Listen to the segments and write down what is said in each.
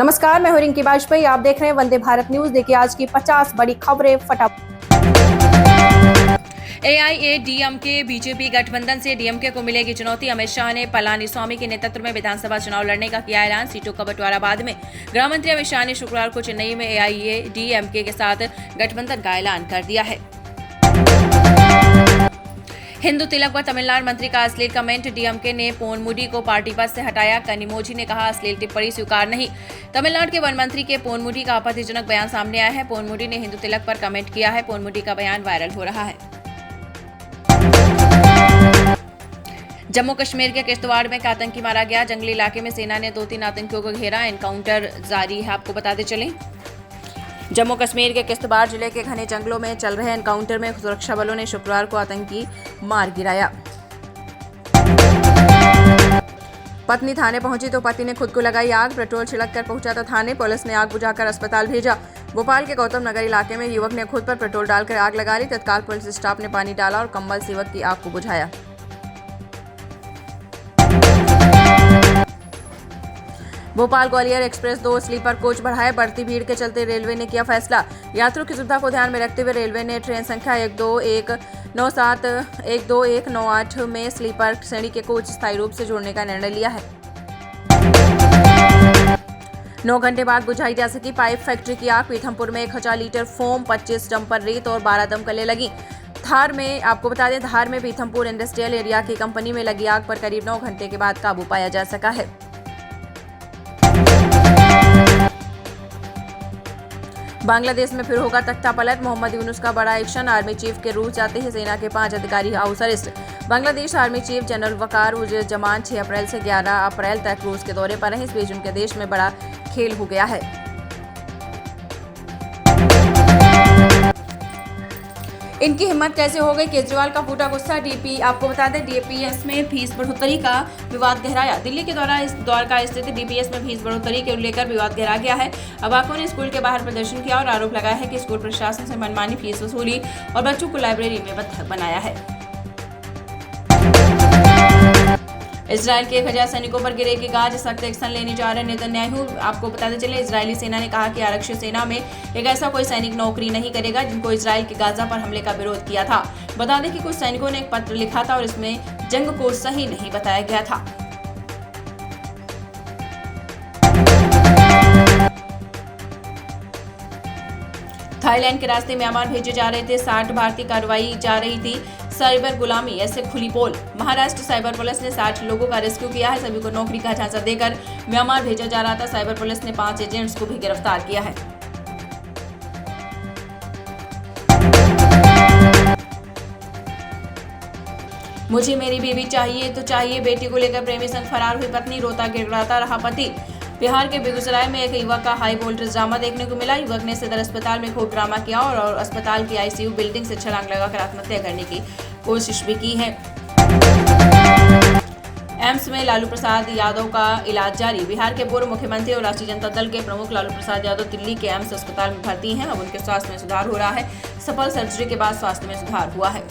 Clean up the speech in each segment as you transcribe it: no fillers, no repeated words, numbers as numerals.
नमस्कार, मैं हूं रिंकी वाजपेयी। आप देख रहे हैं वंदे भारत न्यूज। देखिए आज की 50 बड़ी खबरें फटाफट। एआईएडीएमके बीजेपी गठबंधन से डीएमके को मिलेगी चुनौती। अमित शाह ने पलानीस्वामी के नेतृत्व में विधानसभा चुनाव लड़ने का किया ऐलान। सीटों का बंटवारा बाद में गृह मंत्री अमित शाह ने शुक्रवार को चेन्नई में एआईएडीएमके के साथ गठबंधन का ऐलान कर दिया है। हिंदू तिलक पर तमिलनाडु मंत्री का अश्लील कमेंट। डीएमके ने पोनमुडी को पार्टी पद से हटाया। कनिमोझी ने कहा अश्लील टिप्पणी स्वीकार नहीं। तमिलनाडु के वन मंत्री के पोनमुडी का आपत्तिजनक बयान सामने आया है। पोनमुडी ने हिंदू तिलक पर कमेंट किया है। पोनमुडी का बयान वायरल हो रहा है। जम्मू कश्मीर के किश्तवाड़ में एक आतंकी मारा गया। जंगली इलाके में सेना ने 2-3 आतंकियों को घेरा। एनकाउंटर जारी है। आपको बताते चलें, जम्मू कश्मीर के किश्तवाड़ जिले के घने जंगलों में चल रहे एनकाउंटर में सुरक्षा बलों ने शुक्रवार को आतंकी मार गिराया। पत्नी थाने पहुंची तो पति ने खुद को लगाई आग। पेट्रोल छिड़क कर पहुंचा था थाने। पुलिस ने आग बुझाकर अस्पताल भेजा। भोपाल के गौतम नगर इलाके में युवक ने खुद पर पेट्रोल डालकर आग लगा ली। तत्काल पुलिस स्टाफ ने पानी डाला और कंबल से युवक की आग को बुझाया। Bhopal Gwalior express 2 sleeper coach बढ़ाए। बढ़ती भीड़ के चलते रेलवे ने किया फैसला। यात्रियों की सुविधा को ध्यान में रखते हुए रेलवे ने ट्रेन संख्या 12197 12198 में स्लीपर श्रेणी के कोच स्थायी रूप से जोड़ने का निर्णय लिया है। 9 घंटे बाद बुझाई जा सकी पाइप फैक्ट्री की आग। पीथमपुर में 1000 लीटर फोम, 25 डंपर रेत और 12 दमकलें लगी। धार में आपको बता दें, धार में पीथमपुर इंडस्ट्रियल एरिया की कंपनी में लगी आग पर करीब 9 घंटे के बाद काबू पाया जा सका है। बांग्लादेश में फिर होगा तख्ता पलट। मोहम्मद यूनुस का बड़ा एक्शन। आर्मी चीफ के रूस जाते ही सेना के 5 अधिकारी house arrest. Bangladesh army chief general Waqar Uzzaman 6 अप्रैल से 11 अप्रैल तक रूस के दौरे पर हैं। इस बीच उनके देश में बड़ा खेल हो गया है। इनकी हिम्मत कैसे हो गई, केजरीवाल का फूटा गुस्सा। आपको बता दें, डीपीएस में फीस बढ़ोतरी का विवाद गहराया। दिल्ली के द्वारका स्थित डीपीएस में फीस बढ़ोतरी के लेकर विवाद गहरा गया है। अवाकों ने स्कूल के बाहर प्रदर्शन किया और आरोप लगाया है कि स्कूल प्रशासन से मनमानी फीस वसूली और बच्चों को लाइब्रेरी में बंधक बनाया है। इजरायल के 1000 सैनिकों पर गिरेगी गाज। सख्त एक्शन लेने जा रहे नेतन्याहू। आपको बताते चले, इजरायली सेना ने कहा कि आरक्षित सेना में एक ऐसा कोई सैनिक नौकरी नहीं करेगा जिनको इजरायल के गाजा पर हमले का विरोध किया था। बता दें कि कुछ सैनिकों ने एक पत्र लिखा था और इसमें जंग को सही नहीं बताया गया था। थाईलैंड के रास्ते म्यांमार भेजे जा रहे थे 60 भारतीय। कार्रवाई जा रही थी साइबर गुलामी, ऐसे खुली पोल। महाराष्ट्र साइबर पुलिस ने 60 लोगों का रेस्क्यू किया है। सभी को नौकरी का झांसा देकर म्यांमार भेजा जा रहा था। साइबर पुलिस ने 5 एजेंट्स को भी गिरफ्तार किया है। मुझे मेरी बीवी चाहिए तो चाहिए। बेटी को लेकर प्रेमी संग फरार हुई पत्नी। रोता गिड़गिड़ाता रहा पति। बिहार के बेगूसराय में एक युवक का हाई वोल्टेज ड्रामा देखने को मिला। युवक ने सदर अस्पताल में खूब ड्रामा किया और अस्पताल की आईसीयू बिल्डिंग से छलांग लगाकर आत्महत्या करने की कोशिश भी की है। एम्स में लालू प्रसाद यादव का इलाज जारी। बिहार के पूर्व मुख्यमंत्री और राष्ट्रीय जनता दल के प्रमुख लालू प्रसाद यादव दिल्ली के एम्स अस्पताल में भर्ती हैं। अब उनके स्वास्थ्य में सुधार हो रहा है। सफल सर्जरी के बाद स्वास्थ्य में सुधार हुआ है।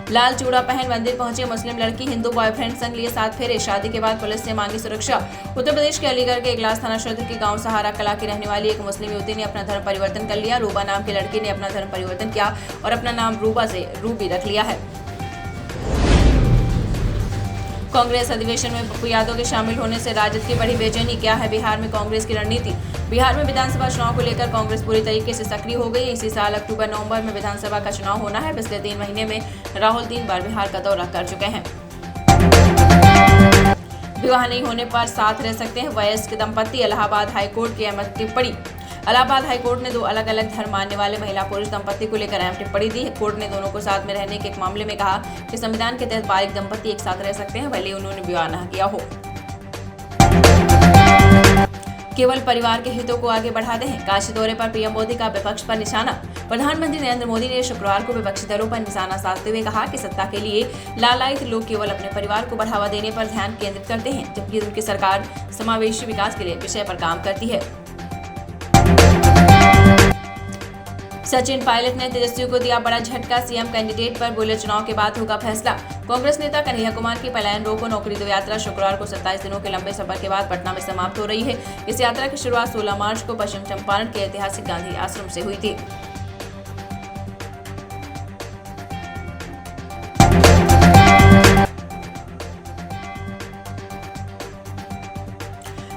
लाल चूड़ा पहन मंदिर पहुंचे मुस्लिम लड़की। हिंदू बॉयफ्रेंड संग लिए 7 फेरे। शादी के बाद पुलिस ने मांगी सुरक्षा। उत्तर प्रदेश के अलीगढ़ के इगलास थाना क्षेत्र के गांव सहारा कला की रहने वाली एक मुस्लिम युवती ने अपना धर्म परिवर्तन कर लिया। रूबा नाम की लड़की ने अपना धर्म परिवर्तन किया और अपना नाम रूबा से रूबी रख लिया है। कांग्रेस अधिवेशन में पप्पू यादव के शामिल होने से राजद की बड़ी बेचैनी। क्या है बिहार में कांग्रेस की रणनीति। बिहार में विधानसभा चुनाव को लेकर कांग्रेस पूरी तरीके से सक्रिय हो गई। इसी साल अक्टूबर-नवंबर में विधानसभा का चुनाव होना है। पिछले 3 महीने में राहुल 3 बार बिहार का दौरा कर चुके हैं। विवाह नहीं होने पर साथ रह सकते हैं वयस्क दंपति। इलाहाबाद हाईकोर्ट की अहम टिप्पणी। इलाहाबाद हाईकोर्ट ने 2 अलग-अलग धर्म मानने वाले महिला पुरुष दंपति को लेकर अहम टिप्पणी दी। कोर्ट ने दोनों को साथ में रहने के एक मामले में कहा कि संविधान के तहत बालिग दंपति एक साथ रह सकते हैं, भले उन्होंने विवाह न किया हो। केवल परिवार के हितों को आगे बढ़ाते हैं। काशी दौरे पर पीएम मोदी का विपक्ष पर निशाना। प्रधानमंत्री नरेंद्र मोदी ने शुक्रवार को विपक्षी दलों पर निशाना साधते हुए कहा कि सत्ता के लिए लालायित लोग केवल अपने परिवार को बढ़ावा देने पर ध्यान केंद्रित करते हैं, जबकि उनकी सरकार समावेशी विकास के लिए विषय पर काम करती है। सचिन पायलट ने तेजस्वी को दिया बड़ा झटका, सीएम कैंडिडेट पर बोले चुनाव के बाद होगा फैसला। कांग्रेस नेता कन्हैया कुमार की पलायन रोको नौकरी दो यात्रा शुक्रवार को 27 दिनों के लंबे सफर के बाद पटना में समाप्त हो रही है। इस यात्रा की शुरुआत 16 मार्च को पश्चिम चंपारण के ऐतिहासिक गांधी आश्रम से हुई थी।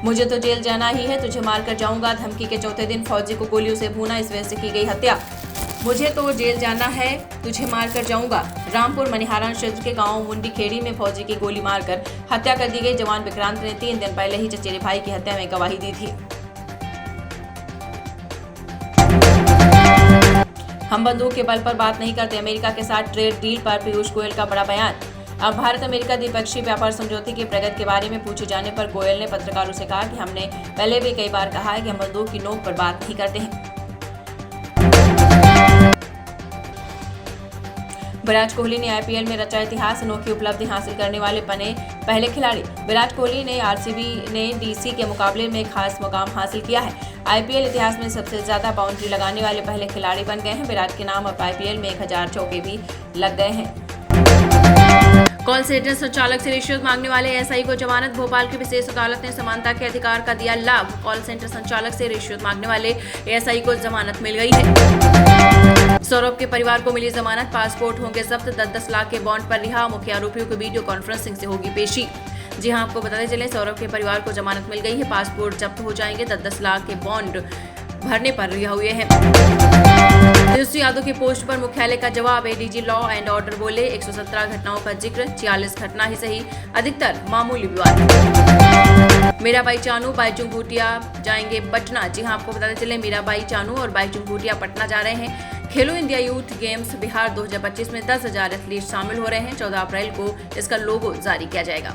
मुझे तो जेल जाना ही है, तुझे मारकर जाऊंगा। धमकी के चौथे दिन फौजी को गोलियों से भूना, इस वजह से की गई हत्या। मुझे तो जेल जाना है, तुझे मारकर जाऊंगा। रामपुर मनिहारा क्षेत्र के गांव मुंडी खेड़ी में फौजी की गोली मारकर हत्या कर दी गई। जवान विक्रांत ने 3 दिन पहले ही चचेरे भाई की हत्या में गवाही दी थी। हम बंदूक के बल पर बात नहीं करते, अमेरिका के साथ ट्रेड डील पर पीयूष गोयल का बड़ा बयान। अब भारत अमेरिका द्विपक्षीय व्यापार समझौते की प्रगति के बारे में पूछे जाने पर गोयल ने पत्रकारों से कहा कि हमने पहले भी कई बार कहा है कि हम बंदूक की नोक पर बात नहीं करते हैं। विराट कोहली ने आईपीएल में रचा इतिहास, अनोखी उपलब्धि हासिल करने वाले बने पहले खिलाड़ी। विराट कोहली ने आरसीबी ने डीसी के मुकाबले में खास मुकाम हासिल किया है। आईपीएल इतिहास में सबसे ज्यादा बाउंड्री लगाने वाले पहले खिलाड़ी बन गए हैं। विराट के नाम अब आईपीएल में 1000 चौके भी लग गए हैं। कॉल सेंटर संचालक से रिश्वत मांगने वाले एएसआई को जमानत। भोपाल की विशेष अदालत ने समानता के अधिकार का दिया लाभ। कॉल सेंटर संचालक से रिश्वत मांगने वाले एएसआई को जमानत मिल गई है। सौरभ के परिवार को मिली जमानत, पासपोर्ट होंगे जब्त, 10-10 लाख के बॉन्ड पर रिहा। मुख्य आरोपियों को वीडियो कॉन्फ्रेंसिंग से होगी पेशी। जी हां, आपको बताते चले सौरभ के परिवार को जमानत मिल गई है, पासपोर्ट जब्त हो जाएंगे, 10-10 लाख के बॉन्ड भरने पर रिहा हुए हैं। तेजस्वी यादव की पोस्ट पर मुख्यालय का जवाब। एडीजी लॉ एंड ऑर्डर बोले 117 घटनाओं का जिक्र, 46 घटना ही सही, अधिकतर मामूली विवाद। मीराबाई चानू बाईचुंग भूटिया जाएंगे पटना। जी हां, आपको बताते चले मीराबाई चानू और बाईचुंग भूटिया पटना जा रहे हैं। खेलो इंडिया यूथ गेम्स बिहार 2025 में 10,000 एथलीट शामिल हो रहे हैं। 14 अप्रैल को इसका लोगो जारी किया जाएगा।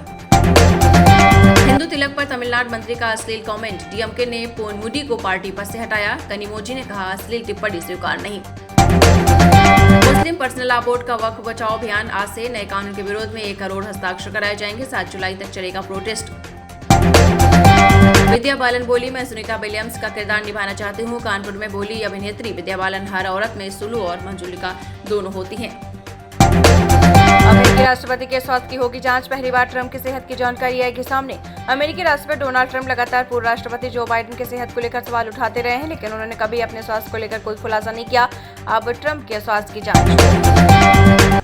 हिंदू तिलक पर तमिलनाडु मंत्री का अश्लील कमेंट। डीएमके ने पोनमुडी को पार्टी पर से हटाया। कनिमोजी ने कहा अश्लील टिप्पणी स्वीकार नहीं। मुस्लिम पर्सनल लॉ बोर्ड का वक्फ बचाओ अभियान आज से। नए कानून के विरोध में 1 करोड़ हस्ताक्षर कराए जाएंगे। 7 जुलाई तक चलेगा प्रोटेस्ट। विद्या बालन बोली मैं सुनीता विलियम्स का किरदार निभाना चाहती हूँ। कानपुर में बोली अभिनेत्री विद्या बालन। हर औरत में सुलू और मंजुलिका दोनों होती हैं। अमेरिकी राष्ट्रपति के स्वास्थ्य की होगी जांच। पहली बार ट्रंप की सेहत की जानकारी आएगी सामने। अमेरिकी राष्ट्रपति डोनाल्ड ट्रंप लगातार पूर्व राष्ट्रपति जो बाइडेन की सेहत को लेकर सवाल उठाते रहे हैं, लेकिन उन्होंने कभी अपने स्वास्थ्य को लेकर कोई खुलासा नहीं किया। अब ट्रंप के स्वास्थ्य की जांच।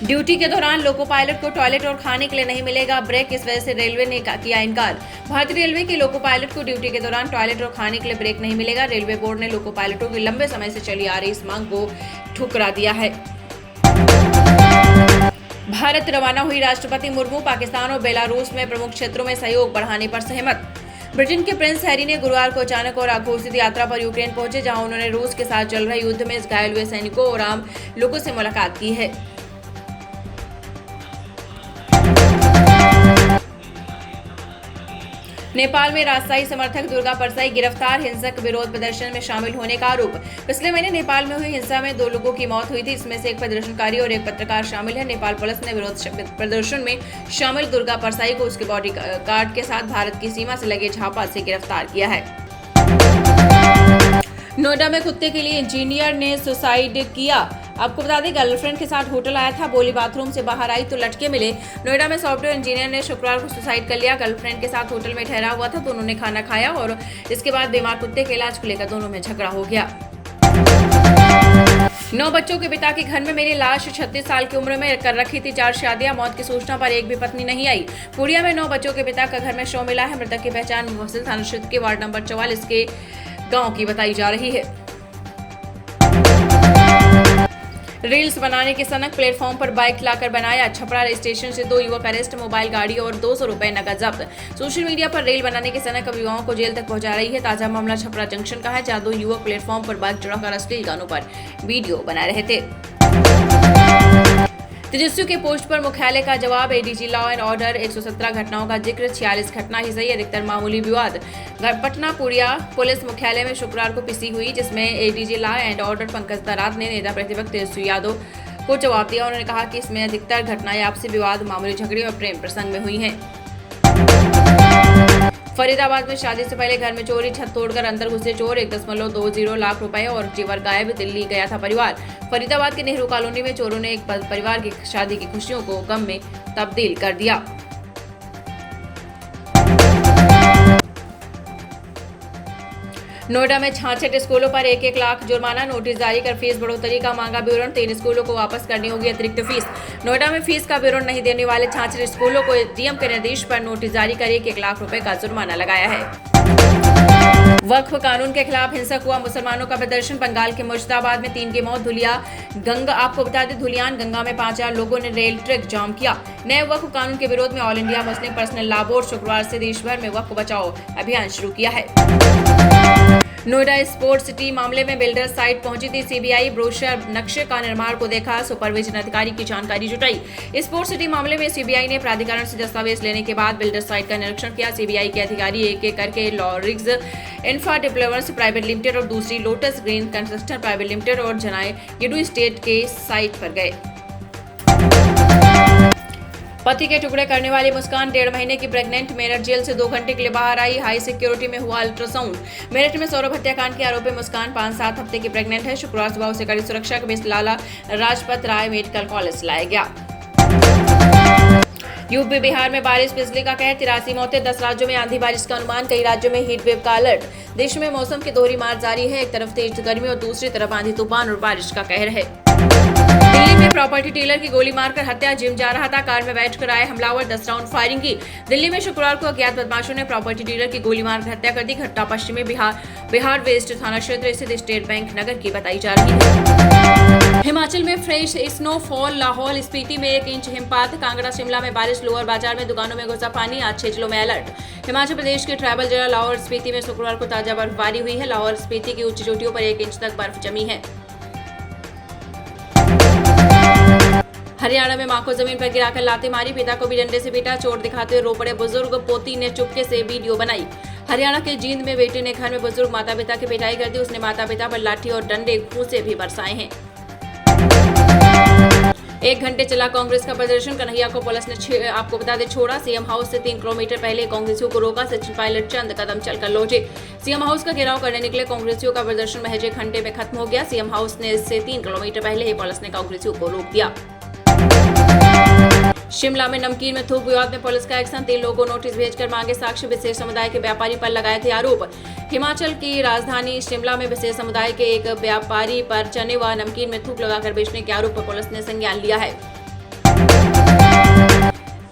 ड्यूटी के दौरान लोको पायलट को टॉयलेट और खाने के लिए नहीं मिलेगा ब्रेक, इस वजह से रेलवे ने किया इनकार। भारतीय रेलवे के लोको पायलट को ड्यूटी के दौरान टॉयलेट और खाने के लिए ब्रेक नहीं मिलेगा। रेलवे बोर्ड ने लोको पायलटों की लंबे समय से चली आ रही इस मांग को ठुकरा दिया है। भारत रवाना हुई राष्ट्रपति मुर्मू पाकिस्तान और बेलारूस में प्रमुख क्षेत्रों में सहयोग बढ़ाने पर सहमत। ब्रिटेन के प्रिंस हैरी ने गुरुवार को अचानक और अघोषित यात्रा पर यूक्रेन पहुंचे, जहां उन्होंने रूस के साथ चल रहे युद्ध में घायल हुए सैनिकों और आम लोगों से मुलाकात की है। नेपाल में राजशाही समर्थक दुर्गा परसाई गिरफ्तार। हिंसक विरोध प्रदर्शन में शामिल होने का आरोप। पिछले महीने नेपाल में हुई हिंसा में 2 लोगों की मौत हुई थी, इसमें से एक प्रदर्शनकारी और एक पत्रकार शामिल है। नेपाल पुलिस ने विरोध प्रदर्शन में शामिल दुर्गा परसाई को उसके बॉडी गार्ड के साथ भारत की सीमा से लगे झापा से गिरफ्तार किया है। नोएडा में कुत्ते के लिए इंजीनियर ने सुसाइड किया। आपको बता दें गर्लफ्रेंड के साथ होटल आया था, बोली बाथरूम से बाहर आई तो लटके मिले। नोएडा में सॉफ्टवेयर इंजीनियर ने शुक्रवार को सुसाइड कर लिया। गर्लफ्रेंड के साथ होटल में ठहरा हुआ था, दोनों ने खाना खाया और इसके बाद बीमार कुत्ते के इलाज को लेकर दोनों में झगड़ा हो गया। 9 बच्चों के पिता के घर में मेरी लाश। 36 साल की उम्र में कर रखी थी 4 शादियां। मौत की सूचना पर एक भी पत्नी नहीं आई। पूर्णिया में 9 बच्चों के पिता का घर में शव मिला है। मृतक की पहचान मुफस्सिल थाना क्षेत्र के वार्ड नंबर 44 के गांव की बताई जा रही है। रील्स बनाने के सनक प्लेटफॉर्म पर बाइक लाकर बनाया। छपरा स्टेशन से 2 युवक अरेस्ट, मोबाइल गाड़ी और 200 रुपए नकद जब्त। सोशल मीडिया पर रील बनाने के सनक अब युवाओं को जेल तक पहुंचा रही है। ताजा मामला छपरा जंक्शन का है, जहां 2 युवक प्लेटफॉर्म पर बाइक चढ़ाकर अश्लील गानों पर वीडियो बना रहे थे। तेजस्वी के पोस्ट पर मुख्यालय का जवाब। एडीजी लॉ एंड ऑर्डर 117 घटनाओं का जिक्र, 46 घटना ही सही, अधिकतर मामूली विवाद। पटना पुरिया पुलिस मुख्यालय में शुक्रवार को पीसी हुई, जिसमें ADG law and order Pankaj Tarat ने नेता प्रतिपक्ष तेजस्वी यादव को जवाब दिया। उन्होंने कहा कि इसमें अधिकतर घटनाएं आपसी विवाद, मामूली झगड़े और प्रेम प्रसंग में हुई हैं। फरीदाबाद में शादी से पहले घर में चोरी, छत तोड़कर अंदर घुसे चोर, 1.20 लाख रुपए और जेवर गायब, दिल्ली गया था परिवार। फरीदाबाद के नेहरू कॉलोनी में चोरों ने एक परिवार की शादी की खुशियों को गम में तब्दील कर दिया। नोएडा में 66 स्कूलों पर 1-1 लाख जुर्माना, नोटिस जारी कर फीस बढ़ोतरी का मांगा विवरण, 3 स्कूलों को वापस करनी होगी अतिरिक्त फीस। नोएडा में फीस का विवरण नहीं देने वाले 66 स्कूलों को डीएम के निर्देश पर नोटिस जारी कर 1-1 लाख रुपए का जुर्माना लगाया है। वक्फ कानून के खिलाफ हिंसक हुआ मुसलमानों का प्रदर्शन, बंगाल के मुर्शिदाबाद में 3 की मौत, आपको बता दें धुलियान गंगा में 5000 लोगों ने रेल ट्रैक जाम किया। नए वक्फ कानून के विरोध में all India Muslim personal law board शुक्रवार से देश भर में वक्फ बचाओ अभियान शुरू किया है। नोएडा स्पोर्ट्स सिटी मामले में बिल्डर साइट पहुंची थी सीबीआई, ब्रोशर नक्शे का निर्माण को देखा, सुपरविजन अधिकारी की जानकारी जुटाई। स्पोर्ट्स सिटी मामले में सीबीआई ने प्राधिकरण से दस्तावेज लेने के बाद बिल्डर साइट का निरीक्षण किया। सीबीआई के अधिकारी एक-एक करके लॉरिग्स इंफ्रा डेवलपर्स प्राइवेट लिमिटेड और दूसरी lotus green construction private limited और जनाए येडू स्टेट के साइट पर गए। पति के टुकड़े करने वाली मुस्कान 1.5 महीने की प्रेग्नेंट, मेरठ जेल से 2 घंटे के लिए बाहर आई, हाई सिक्योरिटी में हुआ अल्ट्रासाउंड। मेरठ में सौरभ हत्याकांड के आरोपी मुस्कान 5-7 हफ्ते की प्रेग्नेंट है। शुक्रवार सुबह उसे कड़ी सुरक्षा के बीच लाला राजपत राय मेडिकल कॉलेज लाया गया। यूपी बिहार में बारिश, बिजली का कहर, 83 मौतें, 10 राज्यों में आंधी बारिश का अनुमान, कई राज्यों में हीट वेव का अलर्ट। देश में मौसम की दोहरी मार जारी है, एक तरफ तेज गर्मी और दूसरी तरफ आंधी तूफान और बारिश का कहर है। दिल्ली में प्रॉपर्टी डीलर की गोली मारकर हत्या, जिम जा रहा था, कार में बैठकर आए हमलावर, 10 राउंड फायरिंग की। दिल्ली में शुक्रवार को अज्ञात बदमाशों ने प्रॉपर्टी डीलर की गोली मारकर हत्या कर दी। घटना पश्चिमी बिहार वेस्ट थाना क्षेत्र स्थित स्टेट बैंक नगर की बताई जा रही है। हिमाचल में फ्रेश स्नोफॉल, लाहौल स्पीति में 1 इंच हिमपात, कांगड़ा शिमला में बारिश, लोअर बाजार में दुकानों में घुसा पानी, आज 6 जिलों में अलर्ट। हिमाचल प्रदेश के ट्राइबल जिला लाहौल स्पीति में शुक्रवार को ताजा बर्फबारी हुई है। लाहौल स्पीति की उच्च चोटियों पर 1 इंच तक बर्फ जमी है। हरियाणा में मां को जमीन पर गिराकर लाते मारी, पिता को भी डंडे से पीटा, चोट दिखाते हुए रो पड़े बुजुर्ग, पोती ने चुपके से वीडियो बनाई। हरियाणा के जींद में बेटे ने घर में बुजुर्ग माता पिता की पिटाई कर दी, उसने माता पिता पर लाठी और डंडे घूंसे भी बरसाए हैं। 1 घंटे चला कांग्रेस का प्रदर्शन, कन्हैया को पुलिस ने आपको बता दें छोड़ा। सीएम हाउस से 3 किलोमीटर पहले कांग्रेसियों को रोका, सचिन पायलट चंद कदम चलकर लौटे। सीएम हाउस का घेराव करने निकले कांग्रेसियों का प्रदर्शन महज 1 घंटे में खत्म हो गया। सीएम हाउस ने इससे 3 किलोमीटर पहले ही पुलिस ने कांग्रेसियों को रोक दिया। शिमला में नमकीन में थूक विवाद में पुलिस का एक्शन, 3 लोगों को नोटिस भेजकर मांगे साक्ष्य, विशेष समुदाय के व्यापारी पर लगाए थे आरोप। हिमाचल की राजधानी शिमला में विशेष समुदाय के एक व्यापारी पर चने व नमकीन में थूक लगाकर बेचने के आरोप पर पुलिस ने संज्ञान लिया है।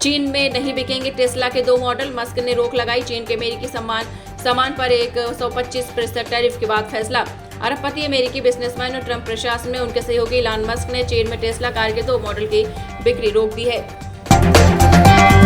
चीन में नहीं बिकेंगे टेस्ला के 2 मॉडल, मस्क ने रोक लगाई। चीन के अमेरिकी सामान पर 125% टैरिफ के बाद फैसला। अरबपति अमेरिकी बिजनेसमैन और ट्रंप प्रशासन में उनके सहयोगी इलॉन मस्क ने चीन में टेस्ला कार के 2 मॉडल की बिक्री रोक दी है।